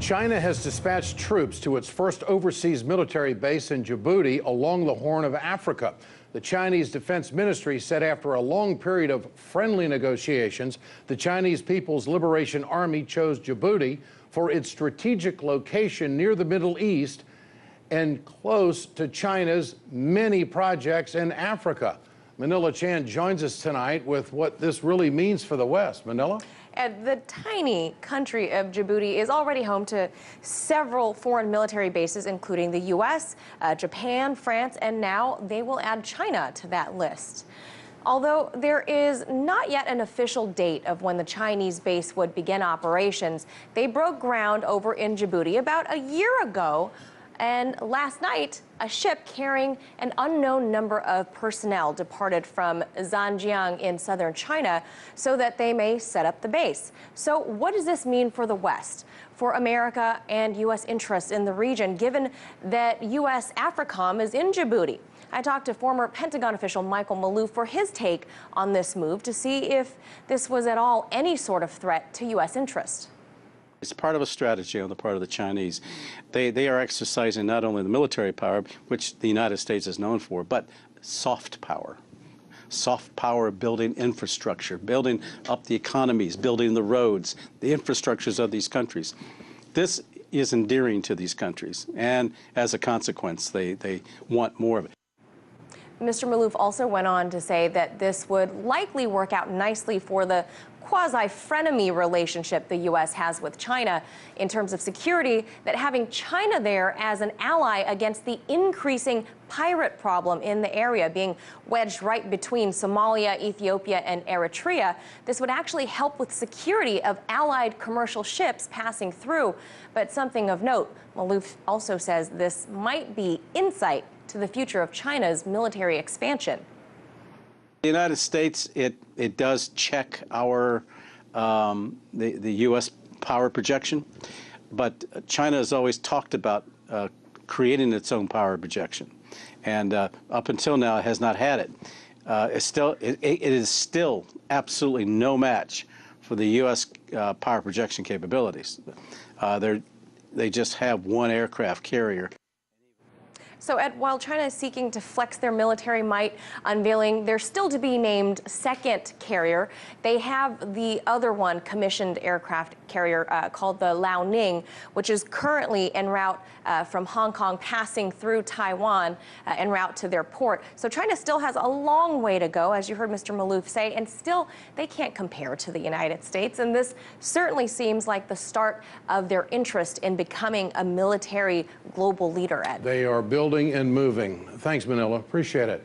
China has dispatched troops to its first overseas military base in Djibouti along the Horn of Africa. The Chinese Defense Ministry said after a long period of friendly negotiations, the Chinese People's Liberation Army chose Djibouti for its strategic location near the Middle East and close to China's many projects in Africa. Manila Chan joins us tonight with what this really means for the West. Manila? And the tiny country of Djibouti is already home to several foreign military bases, including the U.S., Japan, France, and now they will add China to that list. Although there is not yet an official date of when the Chinese base would begin operations, they broke ground over in Djibouti about a year ago. And last night, a ship carrying an unknown number of personnel departed from Zhanjiang in southern China so that they may set up the base. So what does this mean for the West, for America and U.S. interests in the region, given that U.S. AFRICOM is in Djibouti? I talked to former Pentagon official Michael Maloof for his take on this move to see if this was at all any sort of threat to U.S. interest. It's part of a strategy on the part of the Chinese. They are exercising not only the military power, which the United States is known for, but soft power. Soft power building infrastructure, building up the economies, building the roads, the infrastructures of these countries. This is endearing to these countries, and as a consequence, they want more of it. Mr. Maloof also went on to say that this would likely work out nicely for the quasi-frenemy relationship the U.S. has with China in terms of security, that having China there as an ally against the increasing pirate problem in the area, being wedged right between Somalia, Ethiopia, and Eritrea, this would actually help with security of allied commercial ships passing through. But something of note, Maloof also says this might be insight to the future of China's military expansion. The United States, it does check our the U.S. power projection, but China has always talked about creating its own power projection, and up until now it has not had it. It is still absolutely no match for the U.S. Power projection capabilities. They just have one aircraft carrier. So, Ed, while China is seeking to flex their military might, unveiling their still-to-be-named second carrier, they have the other one commissioned aircraft carrier called the Liaoning, which is currently en route from Hong Kong, passing through Taiwan en route to their port. So China still has a long way to go, as you heard Mr. Maloof say, and still they can't compare to the United States. And this certainly seems like the start of their interest in becoming a military global leader, Ed. They are building and moving. Thanks, Manila. Appreciate it.